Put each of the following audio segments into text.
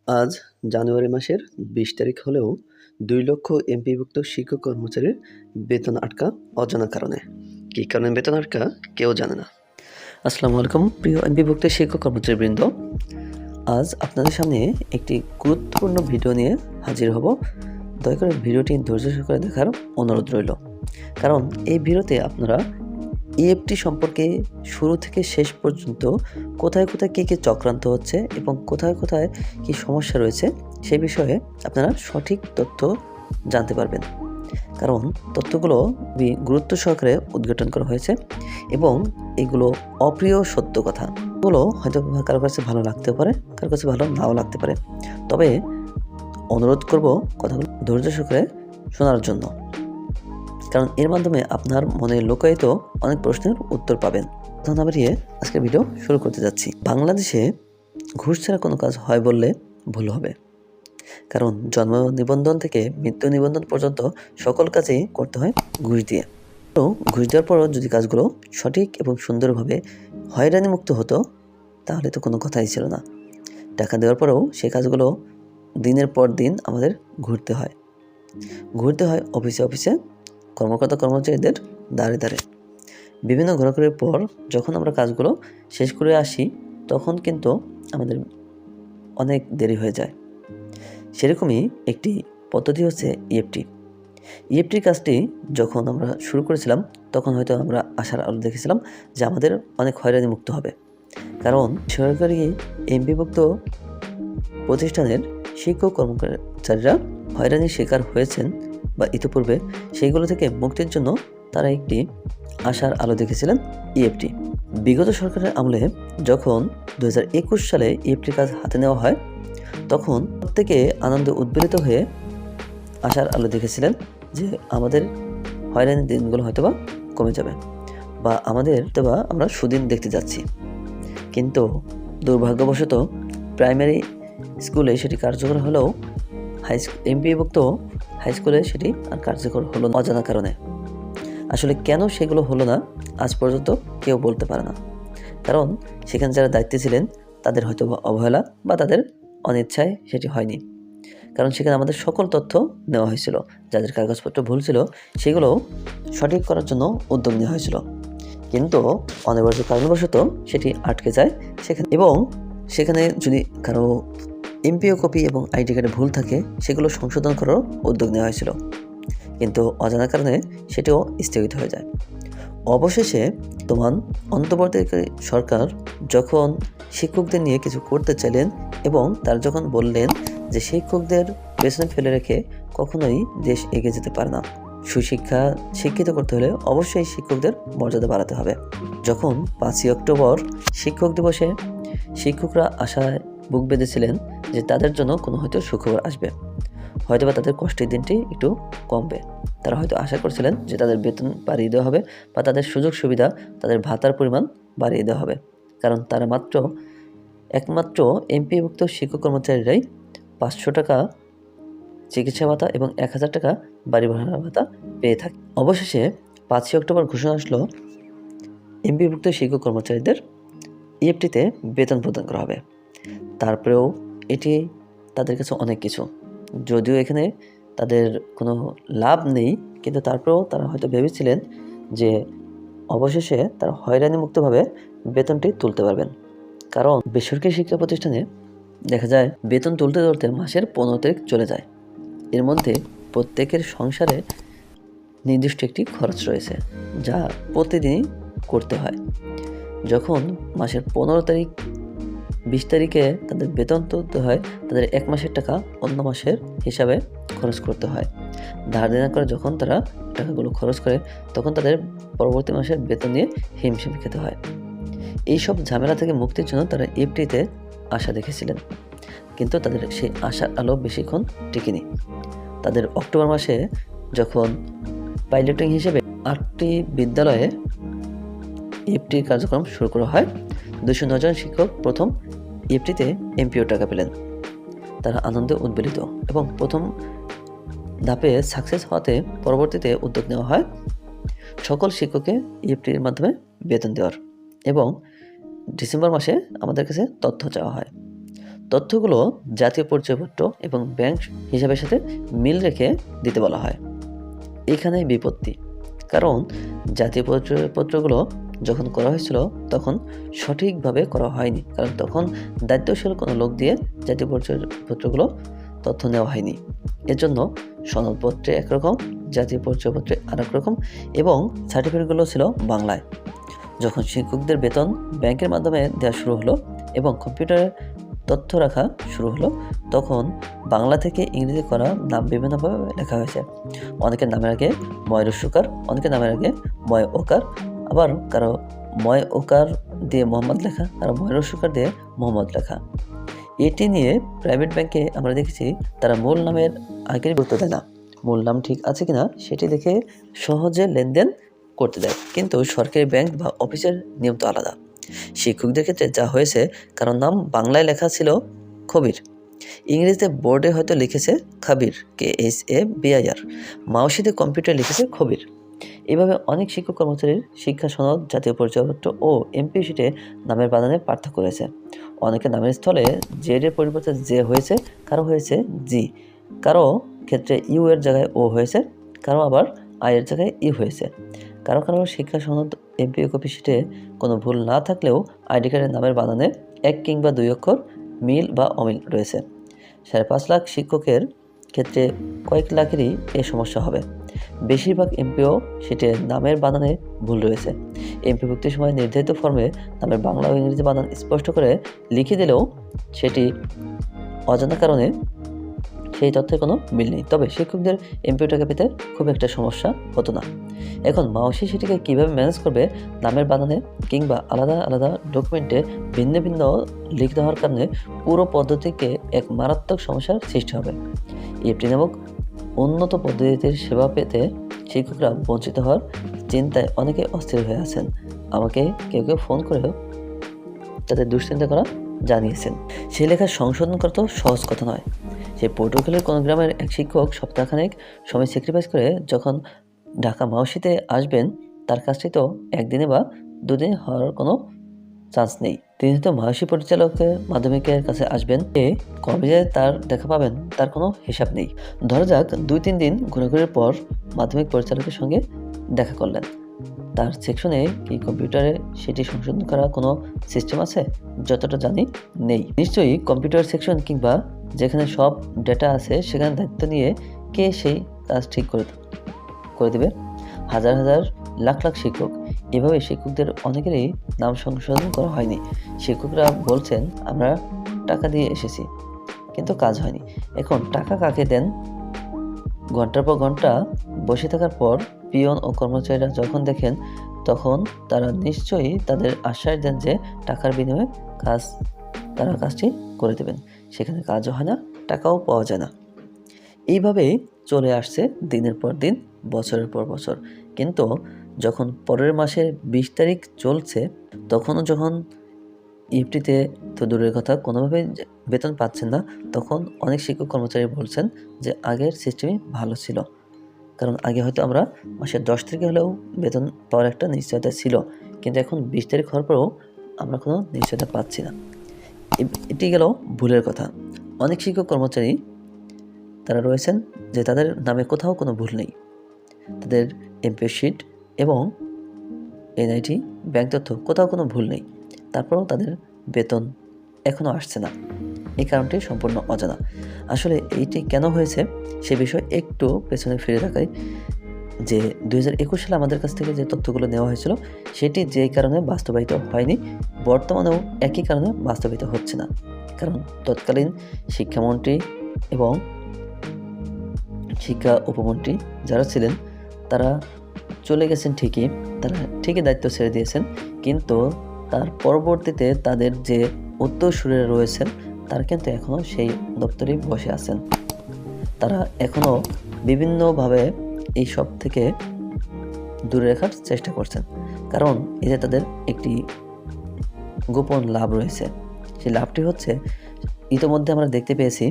আজ জানুয়ারি মাসের ২০ তারিখ হলেও ২ লক্ষ এমপিভুক্ত শিক্ষক কর্মচারীর বেতন আটকা অজানা কারণে। কী কারণে বেতন আটকা কেউ জানে না। আসসালামু আলাইকুম প্রিয় এমপিভুক্ত শিক্ষক কর্মচারীবৃন্দ, আজ আপনাদের সামনে একটি গুরুত্বপূর্ণ ভিডিও নিয়ে হাজির হব। দয়া করে ভিডিওটি ধৈর্য সহকারে দেখার অনুরোধ রইল, কারণ এই ভিডিওতে আপনারা ইএফটি সম্পর্কে শুরু থেকে শেষ পর্যন্ত কোথায় কোথায় কী কী চক্রান্ত হচ্ছে এবং কোথায় কোথায় কী সমস্যা রয়েছে সেই বিষয়ে আপনারা সঠিক তথ্য জানতে পারবেন। কারণ তথ্যগুলো খুবই গুরুত্ব সহকারে উদ্ঘাটন করা হয়েছে এবং এগুলো অপ্রিয় সত্য কথা। এগুলো হয়তো কারো কাছে ভালো লাগতে পারে, কারো কাছে ভালো নাও লাগতে পারে, তবে অনুরোধ করব কথাগুলো ধৈর্য সহকারে শোনার জন্য, কারণ এর মাধ্যমে আপনার মনে লুকায়িত অনেক প্রশ্নের উত্তর পাবেন। কথা না বাড়িয়ে আজকের ভিডিও শুরু করতে যাচ্ছি। বাংলাদেশে ঘুষ ছাড়া কোনো কাজ হয় বললে ভুল হবে, কারণ জন্ম নিবন্ধন থেকে মৃত্যু নিবন্ধন পর্যন্ত সকল কাজেই করতে হয় ঘুষ দিয়ে। তো ঘুষ দেওয়ার পরও যদি কাজগুলো সঠিক এবং সুন্দরভাবে হয়রানি মুক্ত হতো তাহলে তো কোনো কথাই ছিল না। টাকা দেওয়ার পরেও সেই কাজগুলো দিনের পর দিন আমাদের ঘুরতে হয় অফিসে অফিসে, কর্মকর্তা কর্মচারীদের দাঁড়ে দাঁড়ে। বিভিন্ন ঘোরাঘুরির পর যখন আমরা কাজগুলো শেষ করে আসি তখন কিন্তু আমাদের অনেক দেরি হয়ে যায়। সেরকমই একটি পদ্ধতি হচ্ছে ইএফটির কাজটি যখন আমরা শুরু করেছিলাম তখন হয়তো আমরা আশার আলো দেখেছিলাম যে আমাদের অনেক হয়রানি মুক্ত হবে, কারণ সরকারি এমপিভুক্ত প্রতিষ্ঠানের শিক্ষক কর্মচারীরা হয়রানির শিকার হয়েছেন বা ইতিপূর্বে, সেইগুলো থেকে মুক্তির জন্য তারা একটি আশার আলো দেখেছিলেন ইএফটি। বিগত সরকারের আমলে যখন 2021 সালে ইএফটির কাজ হাতে নেওয়া হয় তখন প্রত্যেকে আনন্দে উদ্বেলিত হয়ে আশার আলো দেখেছিলেন যে আমাদের হয়রানির দিনগুলো হয়তোবা কমে যাবে বা আমরা সুদিন দেখতে যাচ্ছি। কিন্তু দুর্ভাগ্যবশত প্রাইমারি স্কুলে সেটি কার্যকর হলেও এমপিভুক্ত হাই স্কুলে সেটি আর কার্যকর হলো অজানা কারণে। আসলে কেন সেগুলো হলো না আজ পর্যন্ত কেউ বলতে পারে না, কারণ সেখানে যারা দায়িত্বে ছিলেন তাদের হয়তো অবহেলা বা তাদের অনিচ্ছায় সেটি হয়নি। কারণ সেখানে আমাদের সকল তথ্য নেওয়া হয়েছিল, যাদের কাগজপত্র ভুল ছিল সেগুলো সঠিক করার জন্য উদ্যোগ নেওয়া হয়েছিল, কিন্তু অনিবার্য কারণবশত সেটি আটকে যায় সেখানে। এবং সেখানে যদি কারো এমপিও কপি এবং আইডি কার্ডে ভুল থাকে সেগুলো সংশোধন করার উদ্যোগ নেওয়া হয়েছিল, কিন্তু অজানা কারণে সেটিও স্থগিত হয়ে যায়। অবশেষে অন্তর্বর্তীকালীন সরকার যখন শিক্ষকদের নিয়ে কিছু করতে চাইলেন এবং তারা যখন বললেন যে শিক্ষকদের পেছনে ফেলে রেখে কখনোই দেশ এগিয়ে যেতে পারে না, শিক্ষিত করতে হলে অবশ্যই শিক্ষকদের মর্যাদা বাড়াতে হবে। যখন 5ই অক্টোবর শিক্ষক দিবসে শিক্ষকরা আশায় বুক বেঁধেছিলেন যে তাদের জন্য কোনো হয়তো সুখবর আসবে, হয়তোবা তাদের কষ্টের দিনটি একটু কমবে। তারা হয়তো আশা করছিলেন যে তাদের বেতন বাড়িয়ে দেওয়া হবে বা তাদের সুযোগ সুবিধা, তাদের ভাতার পরিমাণ বাড়িয়ে দেওয়া হবে, কারণ তারা একমাত্র এমপিভুক্ত শিক্ষক কর্মচারীরাই 500 টাকা চিকিৎসা ভাতা এবং 1000 টাকা বাড়ি ভাড়া ভাতা পেয়ে থাকে। অবশেষে 5ই অক্টোবর ঘোষণা আসলো এমপিভুক্ত শিক্ষক কর্মচারীদের ইএফটিতে বেতন প্রদান করা হবে। তারপরেও এটি তাদের কাছে অনেক কিছু, যদিও এখানে তাদের কোনো লাভ নেই, কিন্তু তারপরেও তারা হয়তো ভেবেছিলেন যে অবশেষে তারা হয়রানি মুক্তভাবে বেতনটি তুলতে পারবেন। কারণ বেসরকারি শিক্ষা প্রতিষ্ঠানে দেখা যায় বেতন তুলতে মাসের 15 তারিখ চলে যায়। এর মধ্যে প্রত্যেকের সংসারে নির্দিষ্ট একটি খরচ রয়েছে যা প্রতিদিনই করতে হয়। যখন মাসের 15 তারিখ 20 তারিখে তাদের বেতন তুলতে হয়, তাদের 1 মাসের টাকা অন্য মাসের হিসাবে খরচ করতে হয়। ধার দেনা করে যখন তারা টাকাগুলো খরচ করে তখন তাদের পরবর্তী মাসের বেতন নিয়ে হিমশিম খেতে হয়। এইসব ঝামেলা থেকে মুক্তির জন্য তারা ইএফটিতে আশা দেখেছিলেন, কিন্তু তাদের সেই আশার আলো বেশিক্ষণ টিকেনি। তাদের অক্টোবর মাসে যখন পাইলটিং হিসেবে 8টি বিদ্যালয়ে ইএফটির কার্যক্রম শুরু করা হয়, 209 জন শিক্ষক প্রথম ইএফটিতে এমপিও টাকা পেলেন। তারা আনন্দে উদ্বেলিত এবং প্রথম ধাপে সাকসেস হওয়াতে পরবর্তীতে উদ্যোগ নেওয়া হয় সকল শিক্ষককে ইএফটির মাধ্যমে বেতন দেওয়ার, এবং ডিসেম্বর মাসে আমাদের কাছে তথ্য চাওয়া হয়। তথ্যগুলো জাতীয় পরিচয়পত্র এবং ব্যাংক হিসাবের সাথে মিল রেখে দিতে বলা হয়। এখানেই বিপত্তি, কারণ জাতীয় পরিচয়পত্রগুলো যখন করা হয়েছিল তখন সঠিকভাবে করা হয়নি, কারণ তখন দায়িত্বশীল কোনো লোক দিয়ে জাতীয় পরিচয়পত্রগুলো তথ্য নেওয়া হয়নি। এজন্য সনদপত্রে একরকম, জাতীয় পরিচয়পত্রে আরেক রকম, এবং সার্টিফিকেটগুলো ছিল বাংলায়। যখন শিক্ষকদের বেতন ব্যাংকের মাধ্যমে দেওয়া শুরু হলো এবং কম্পিউটারে তথ্য রাখা শুরু হলো, তখন বাংলা থেকে ইংরেজি করা নাম বিভিন্নভাবে লেখা হয়েছে। অনেকের নামের আগে ময় রস্যকার, অনেকের নামের আগে ময় ওকার, আবার কারো ময় ওকার দিয়ে মোহাম্মদ লেখা, কারো ময় রস্যকার দিয়ে মোহাম্মদ লেখা। এটি নিয়ে প্রাইভেট ব্যাংকে আমরা দেখেছি তারা মূল নামের আগের গুরুত্ব দেয় না, মূল নাম ঠিক আছে কিনা সেটি দেখে সহজে লেনদেন করতে দেয়। কিন্তু সরকারি ব্যাংক বা অফিসের নিয়ম তো আলাদা। শিক্ষকদের ক্ষেত্রে যা হয়েছে, কারণ নাম বাংলায় লেখা ছিল খবির, ইংরেজিতে বোর্ডে হয়তো লিখেছে খাবির, KHABIR, মাওসিতে কম্পিউটারে লিখেছে খবির। এভাবে অনেক শিক্ষক কর্মচারীর শিক্ষা সনদ, জাতীয় পরিচয়পত্র ও এমপি শিটে নামের বানানে পার্থক্য রয়েছে। অনেকের নামের স্থলে জেড এর পরিবর্তে জে হয়েছে, কারো হয়েছে জি, কারো ক্ষেত্রে ইউ এর জায়গায় ও হয়েছে, কারো আবার আই এর জায়গায় ই হয়েছে। কারো কারো শিক্ষা সনদ, এমপি কপি শিটে কোনো ভুল না থাকলেও আইডি কার্ডের নামের বানানে 1 কিংবা 2 অক্ষর মিল বা অমিল রয়েছে। 5.5 লাখ শিক্ষকের ক্ষেত্রে কয়েক লাখেরই এ সমস্যা হবে। বেশিরভাগ এমপিও শিটে নামের বানানে ভুল রয়েছে। এমপি ভুক্তির সময় নির্ধারিত ফর্মে নামের বাংলা ও ইংরেজি বানান স্পষ্ট করে লিখে দিলেও সেটি অজানা কারণে সেই তথ্যের কোনো মিল নেই। তবে শিক্ষকদের এমপিও টাকা পেতে খুব একটা সমস্যা হতো না। এখন মাওসি সেটিকে কীভাবে ম্যানেজ করবে, নামের বানানে কিংবা আলাদা আলাদা ডকুমেন্টে ভিন্ন ভিন্ন লিখতে হওয়ার কারণে পুরো পদ্ধতিকে এক মারাত্মক সমস্যার সৃষ্টি হবে। এফটি নামক উন্নত পদ্ধতির সেবা পেতে শিক্ষকরা বঞ্চিত হওয়ার চিন্তায় অনেকে অস্থির হয়ে আছেন। আমাকে কেউ কেউ ফোন করেও তাদের দুশ্চিন্তা করা জানিয়েছেন। সে লেখা সংশোধন করা তো সহজ কথা নয়। সেই পটুয়াখালীর কোনো গ্রামের এক শিক্ষক সপ্তাহখানেক সময় স্যাক্রিফাইস করে যখন ঢাকা মাওসিতে আসবেন, তার কাজটি তো একদিনে বা দুদিনে হওয়ার কোনো চান্স নেই। তিনি তো মাওসি পরিচালকের মাধ্যমিকের কাছে আসবেন, কবে যে তার দেখা পাবেন তার কোনো হিসাব নেই। ধরা যাক 2-3 দিন ঘোরাঘুরির পর মাধ্যমিক পরিচালকের সঙ্গে দেখা করলেন। তার সেকশনে কি কম্পিউটারে সেটি সংশোধন করা কোনো সিস্টেম আছে? যতটা জানি নেই। নিশ্চয়ই কম্পিউটার সেকশন কিংবা যেখানে সব ডেটা আছে সেখানে দায়িত্ব নিয়ে কে সেই কাজ ঠিক করে দেবে? হাজার হাজার লাখ লাখ শিক্ষক, এভাবে শিক্ষকদের অনেকেরই নাম সংশোধন করা হয়নি। শিক্ষকরা বলছেন আমরা টাকা দিয়ে এসেছি, কিন্তু কাজ হয়নি। এখন টাকা কাকে দেন? ঘন্টার পর ঘন্টা বসে থাকার পর পিয়ন ও কর্মচারীরা যখন দেখেন, তখন তারা নিশ্চয়ই তাদের আশ্বাস দেন যে টাকার বিনিময়ে তারা কাজটি করে দেবেন। সেখানে কাজও হয় না, টাকাও পাওয়া যায় না। এইভাবেই চলে আসছে দিনের পর দিন, বছরের পর বছর। কিন্তু যখন পরের মাসের 20 তারিখ চলছে, তখনও যখন ইফটিতে তো দূরের কথা কোনোভাবেই বেতন পাচ্ছেন না, তখন অনেক শিক্ষক কর্মচারী বলছেন যে আগের সিস্টেমই ভালো ছিল। কারণ আগে হয়তো আমরা মাসের 10 তারিখে হলেও বেতন পাওয়ার একটা নিশ্চয়তা ছিল, কিন্তু এখন 20 তারিখ হওয়ার পরেও আমরা কোনো নিশ্চয়তা পাচ্ছি না। এটি গেল ভুলের কথা। অনেক শিক্ষক কর্মচারী তারা রয়েছেন যে তাদের নামে কোথাও কোনো ভুল নেই, তাদের এমপি শিট এবং এনআইটি ব্যাংক তথ্য কোথাও কোনো ভুল নেই, তারপরেও তাদের বেতন এখনও আসছে না। এই কারণটি সম্পূর্ণ অজানা। আসলে এইটি কেন হয়েছে সে বিষয়ে একটু পেছনে ফিরে তাকাই, যে 2021 সালে আমাদের কাছ থেকে যে তথ্যগুলো নেওয়া হয়েছিল সেটি যে কারণে বাস্তবায়িত হয়নি, বর্তমানেও একই কারণে বাস্তবায়িত হচ্ছে না। কারণ তৎকালীন শিক্ষামন্ত্রী এবং শিক্ষা উপমন্ত্রী যারা ছিলেন তারা চলে গেছেন ঠিকই, তারা ঠিকই দায়িত্ব ছেড়ে দিয়েছেন, কিন্তু তার পরবর্তীতে তাদের যে উত্তরসূরিরা রয়েছেন তারা কিন্তু এখনও সেই দপ্তরেই বসে আছেন। তারা এখনও বিভিন্নভাবে এই সব থেকে দূরে রাখার চেষ্টা করছেন, কারণ এতে তাদের একটি গোপন লাভ রয়েছে। সেই লাভটি হচ্ছে, ইতোমধ্যে আমরা দেখতে পেয়েছি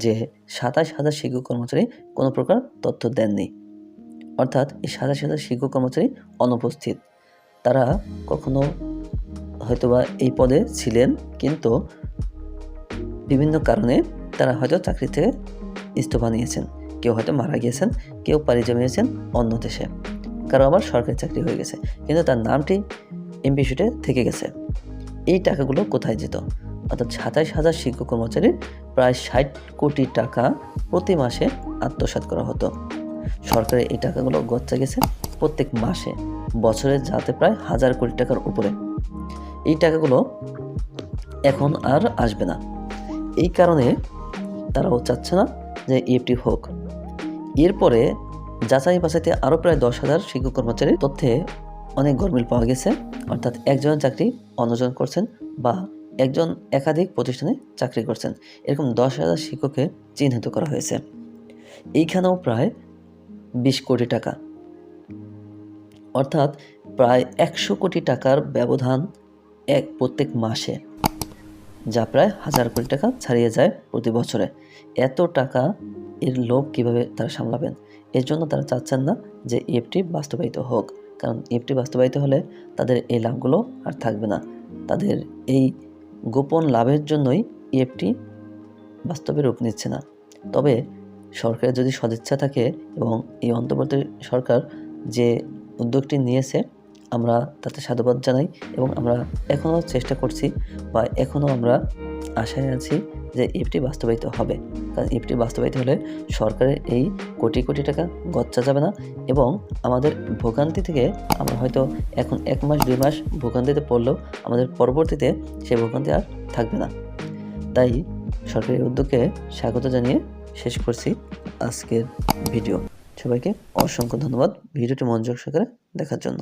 যে 27,000 শিক্ষক কর্মচারী কোনো প্রকার তথ্য দেননি, অর্থাৎ এই 27,000 শিক্ষক কর্মচারী অনুপস্থিত। তারা কখনো হয়তোবা এই পদে ছিলেন, কিন্তু বিভিন্ন কারণে তারা হয়তো চাকরি থেকে ইস্তফা নিয়েছেন, কেউ হয়তো মারা গিয়েছেন, কেউ পাড়ি জমিয়েছেন অন্য দেশে, কারো আবার সরকারি চাকরি হয়ে গেছে, কিন্তু তার নামটি এমপি শিটে থেকে গেছে। এই টাকাগুলো কোথায় যেত? অর্থাৎ ২৭,০০০ শিক্ষক কর্মচারীর প্রায় ৬০ কোটি টাকা প্রতি মাসে আত্মসাৎ করা হতো। সরকারের এই টাকাগুলো গচ্চা গেছে প্রত্যেক মাসে, বছরে যাতে প্রায় ১,০০০ কোটি টাকার উপরে। এই টাকাগুলো এখন আর আসবে না। এই কারণে তারাও চাচ্ছে না যে ইএফটি হোক। এরপরে যাচাই বাছাইতে আরও প্রায় ১০,০০০ শিক্ষক কর্মচারীর তথ্যে অনেক গরমিল পাওয়া গেছে। অর্থাৎ একজনের চাকরি অন্যজন করছেন বা একজন একাধিক প্রতিষ্ঠানে চাকরি করছেন, এরকম ১০,০০০ শিক্ষককে চিহ্নিত করা হয়েছে। এইখানেও প্রায় ২০ কোটি টাকা, অর্থাৎ প্রায় ১০০ কোটি টাকার ব্যবধান প্রত্যেক মাসে, যা প্রায় ১,০০০ কোটি টাকা ছাড়িয়ে যায় প্রতি বছরে। এত টাকা এর লোভ কীভাবে তারা সামলাবেন? এর জন্য তারা চাচ্ছেন না যে ইএফটি বাস্তবায়িত হোক, কারণ ইএফটি বাস্তবায়িত হলে তাদের এই লাভগুলো আর থাকবে না। তাদের এই গোপন লাভের জন্যই ইএফটি বাস্তবে রূপ নিচ্ছে না। তবে সরকারের যদি সদিচ্ছা থাকে এবং এই অন্তর্বর্তী সরকার যে উদ্যোগটি নিয়েছে, আমরা তাতে সাধুবাদ জানাই এবং আমরা এখনও চেষ্টা করছি বা এখনও আমরা আশায় আছি যে ইএফটি বাস্তবায়িত হবে। কারণ ইএফটি বাস্তবায়িত হলে সরকারের এই কোটি কোটি টাকা গচ্চা যাবে না এবং আমাদের ভোগান্তি থেকে আমরা হয়তো এখন ১ মাস ২ মাস ভোগান্তিতে পড়লেও আমাদের পরবর্তীতে সেই ভোগান্তি আর থাকবে না। তাই সরকারি উদ্যোগকে স্বাগত জানিয়ে শেষ করছি আজকের ভিডিও। সবাইকে অসংখ্য ধন্যবাদ ভিডিওটি মনোযোগ সহকারে দেখার জন্য।